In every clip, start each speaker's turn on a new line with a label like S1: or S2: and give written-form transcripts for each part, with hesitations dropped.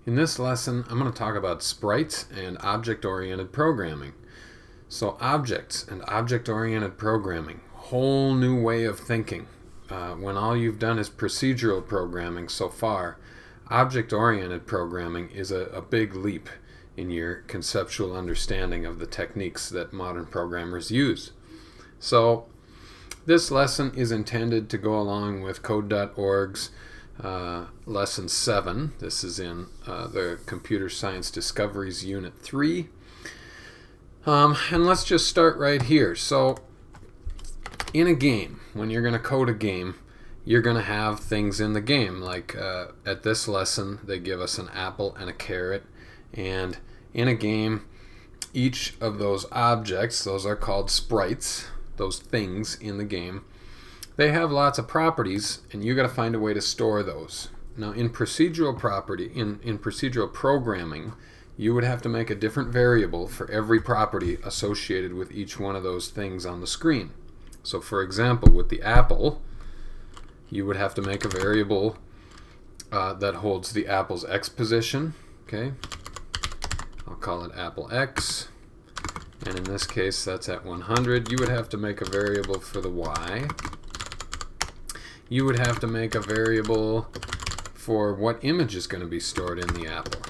S1: In this lesson, I'm going to talk about sprites and object-oriented programming. So objects and object-oriented programming, whole new way of thinking. When all you've done is procedural programming so far, object-oriented programming is a big leap in your conceptual understanding of the techniques that modern programmers use. So this lesson is intended to go along with Code.org's Lesson 7. This is in the Computer Science Discoveries Unit 3. And let's just start right here. So in a game, when you're going to code a game, you're going to have things in the game. Like at this lesson, they give us an apple and a carrot. And in a game, each of those objects, those are called sprites, those things in the game, they have lots of properties, and you got to find a way to store those. Now, in procedural procedural programming, you would have to make a different variable for every property associated with each one of those things on the screen. So, for example, with the apple, you would have to make a variable that holds the apple's x position. Okay, I'll call it apple x, and in this case, that's at 100. You would have to make a variable for the y. You would have to make a variable for what image is going to be stored in the apple.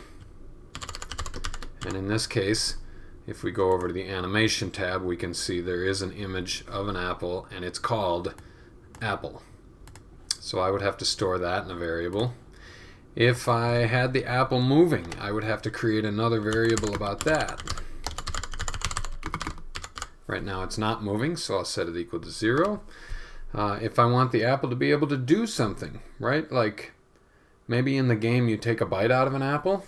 S1: And in this case, if we go over to the animation tab, we can see there is an image of an apple, and it's called apple. So I would have to store that in a variable. If I had the apple moving, I would have to create another variable about that. Right now it's not moving, so I'll set it equal to 0. If I want the apple to be able to do something, right? Like maybe in the game you take a bite out of an apple,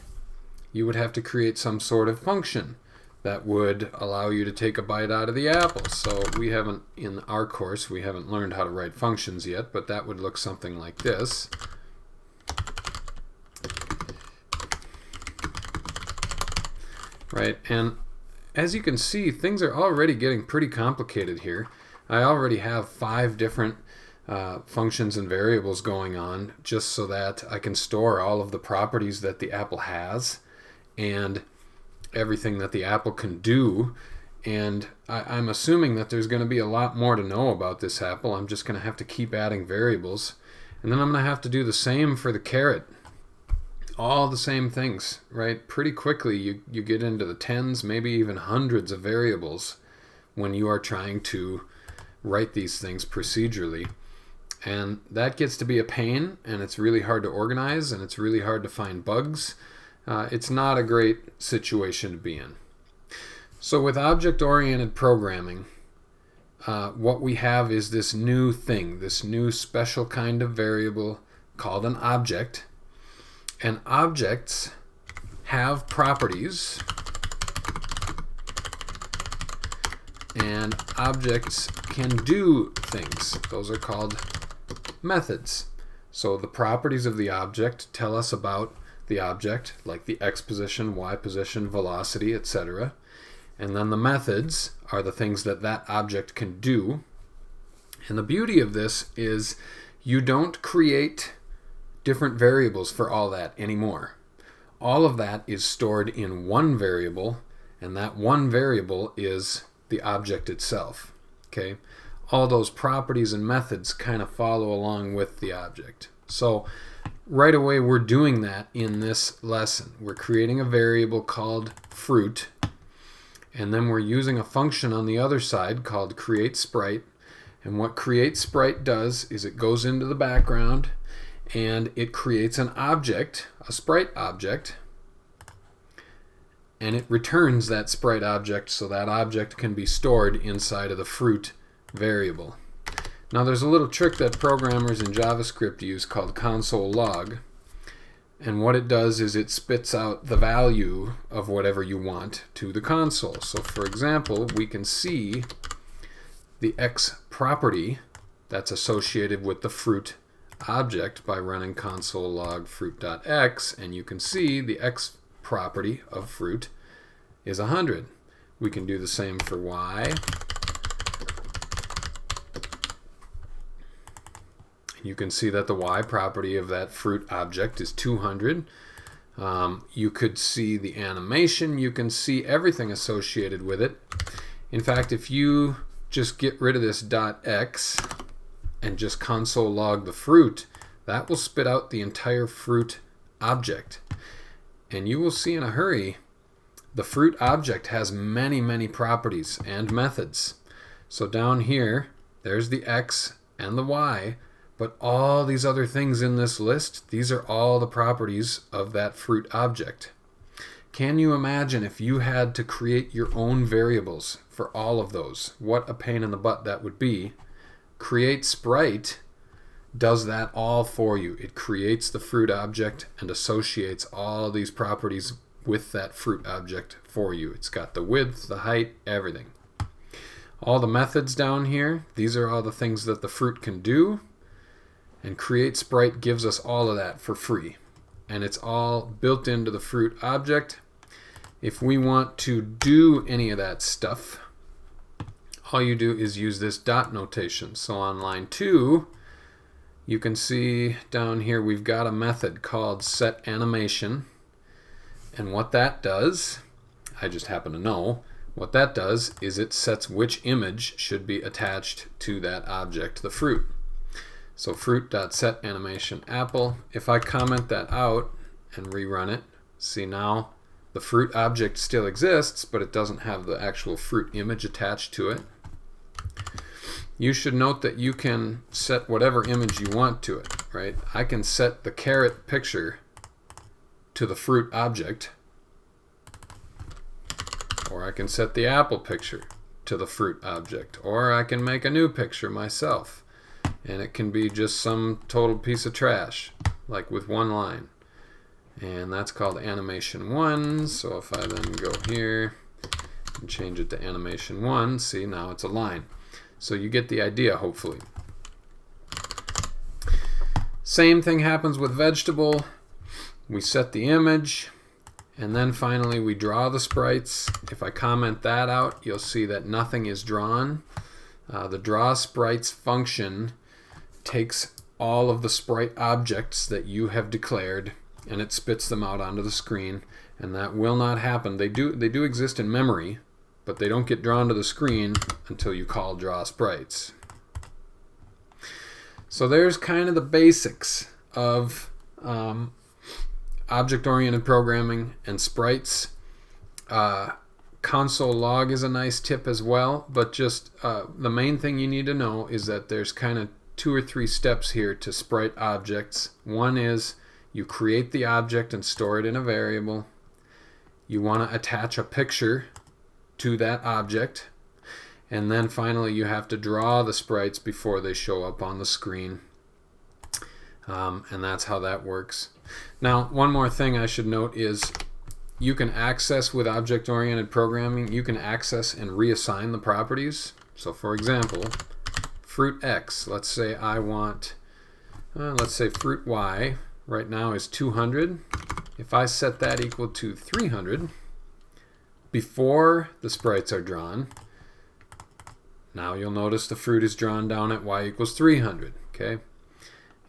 S1: you would have to create some sort of function that would allow you to take a bite out of the apple. So we haven't, in our course, we haven't learned how to write functions yet, but that would look something like this. Right, and as you can see, things are already getting pretty complicated here. I already have 5 different functions and variables going on just so that I can store all of the properties that the apple has and everything that the apple can do. And I'm assuming that there's going to be a lot more to know about this apple. I'm just going to have to keep adding variables. And then I'm going to have to do the same for the carrot. All the same things, right? Pretty quickly you get into the tens, maybe even hundreds of variables when you are trying to write these things procedurally. And that gets to be a pain, and it's really hard to organize, and it's really hard to find bugs. It's not a great situation to be in. So with object-oriented programming, what we have is this new thing, this new special kind of variable called an object. And objects have properties, and objects can do things. Those are called methods. So the properties of the object tell us about the object, like the x position, y position, velocity, etc. And then the methods are the things that that object can do. And the beauty of this is you don't create different variables for all that anymore. All of that is stored in one variable, and that one variable is the object itself. Okay? All those properties and methods kind of follow along with the object. So right away we're doing that in this lesson. We're creating a variable called fruit, and then we're using a function on the other side called createSprite. And what createSprite does is it goes into the background and it creates an object, a sprite object, and it returns that sprite object, so that object can be stored inside of the fruit variable. Now there's a little trick that programmers in JavaScript use called console log, and what it does is it spits out the value of whatever you want to the console. So for example, we can see the x property that's associated with the fruit object by running console log fruit.x, and you can see the x property of fruit is 100. We can do the same for y. You can see that the y property of that fruit object is 200. You could see the animation. You can see everything associated with it. In fact, if you just get rid of this .x and just console log the fruit, that will spit out the entire fruit object. And you will see in a hurry, the fruit object has many, many properties and methods. So down here, there's the x and the y, but all these other things in this list, these are all the properties of that fruit object. Can you imagine if you had to create your own variables for all of those? What a pain in the butt that would be. Create Sprite does that all for you. It creates the fruit object and associates all these properties with that fruit object for you. It's got the width, the height, everything. All the methods down here, these are all the things that the fruit can do. And Create Sprite gives us all of that for free. And it's all built into the fruit object. If we want to do any of that stuff, all you do is use this dot notation. So on line 2, you can see down here we've got a method called setAnimation. And what that does, I just happen to know, what that does is it sets which image should be attached to that object, the fruit. So fruit.setAnimationApple. If I comment that out and rerun it, see now the fruit object still exists, but it doesn't have the actual fruit image attached to it. You should note that you can set whatever image you want to it, right? I can set the carrot picture to the fruit object, or I can set the apple picture to the fruit object, or I can make a new picture myself, and it can be just some total piece of trash, like with one line. And that's called animation 1. So if I then go here and change it to animation 1, see, now it's a line. So you get the idea, hopefully. Same thing happens with vegetable. We set the image, and then finally we draw the sprites. If I comment that out, you'll see that nothing is drawn. The draw sprites function takes all of the sprite objects that you have declared, and it spits them out onto the screen, and that will not happen. They do exist in memory, but they don't get drawn to the screen until you call draw sprites. So there's kind of the basics of object-oriented programming and sprites. Console log is a nice tip as well, but just the main thing you need to know is that there's kind of 2 or 3 steps here to sprite objects. One is you create the object and store it in a variable. You want to attach a picture to that object, and then finally you have to draw the sprites before they show up on the screen, and that's how that works. Now, one more thing I should note is you can access with object-oriented programming, you can access and reassign the properties. So for example, fruit X, let's say I want, let's say fruit Y right now is 200. If I set that equal to 300 before the sprites are drawn, now you'll notice the fruit is drawn down at Y equals 300. Okay,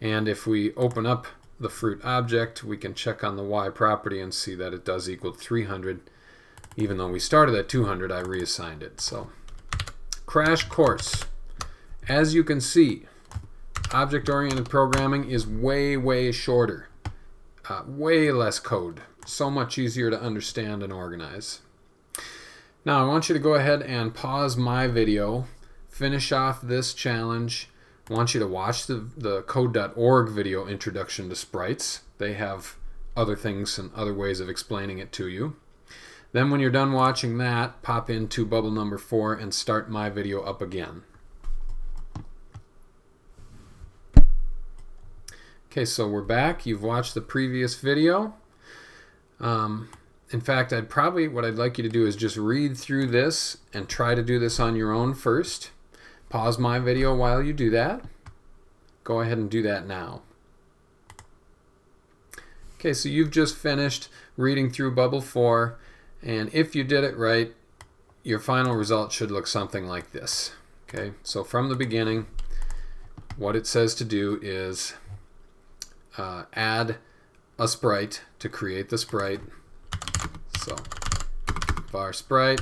S1: and if we open up the fruit object, we can check on the Y property and see that it does equal 300. Even though we started at 200, I reassigned it. So, crash course. As you can see, object-oriented programming is way, way shorter. Way less code. So much easier to understand and organize. Now, I want you to go ahead and pause my video, finish off this challenge. I want you to watch the code.org video, Introduction to Sprites. They have other things and other ways of explaining it to you. Then when you're done watching that, pop into bubble number 4 and start my video up again. Okay, so we're back. You've watched the previous video. In fact, what I'd like you to do is just read through this and try to do this on your own first. Pause my video while you do that. Go ahead and do that now. Okay, so you've just finished reading through Bubble 4, and if you did it right, your final result should look something like this. Okay, so from the beginning, what it says to do is add a sprite to create the sprite. So var sprite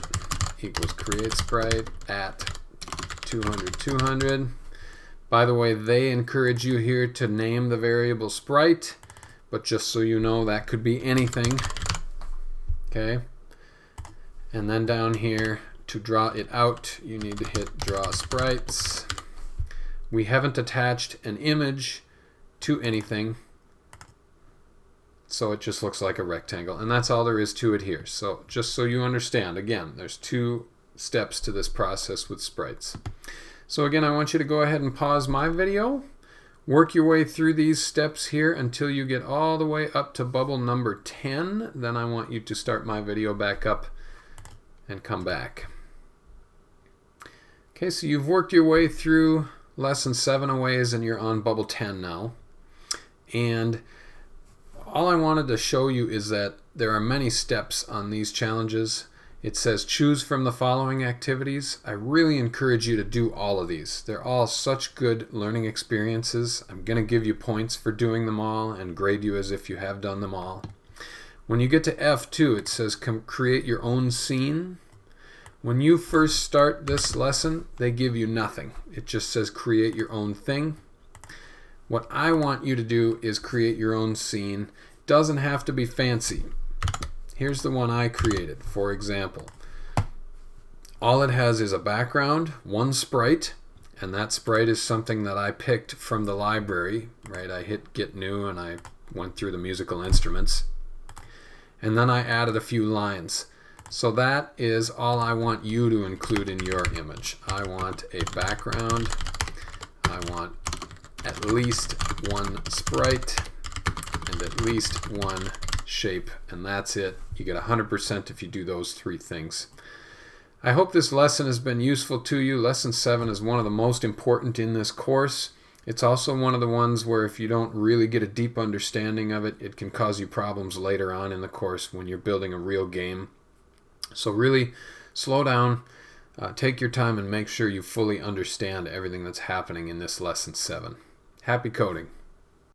S1: equals create sprite at 200, 200. By the way, they encourage you here to name the variable sprite, but just so you know, that could be anything. Okay. And then down here, to draw it out, you need to hit draw sprites. We haven't attached an image to anything, so it just looks like a rectangle, and that's all there is to it here. So just so you understand, again, there's 2 steps to this process with sprites. So again, I want you to go ahead and pause my video, work your way through these steps here until you get all the way up to bubble number 10. Then I want you to start my video back up and come back. Okay, so you've worked your way through lesson 7 a ways and you're on bubble 10 now. And all I wanted to show you is that there are many steps on these challenges. It says choose from the following activities. I really encourage you to do all of these. They're all such good learning experiences. I'm going to give you points for doing them all and grade you as if you have done them all. When you get to F2, it says create your own scene. When you first start this lesson, they give you nothing. It just says create your own thing. What I want you to do is create your own scene. Doesn't have to be fancy. Here's the one I created, for example. All it has is a background, 1 sprite, and that sprite is something that I picked from the library, right? I hit get new and I went through the musical instruments. And then I added a few lines. So that is all I want you to include in your image. I want a background. I want at least 1 sprite and at least 1 shape, and that's it. You get 100% if you do those 3 things. I hope this lesson has been useful to you. Lesson 7 is one of the most important in this course. It's also one of the ones where if you don't really get a deep understanding of it, it can cause you problems later on in the course when you're building a real game. So really slow down, take your time, and make sure you fully understand everything that's happening in this lesson 7. Happy coding.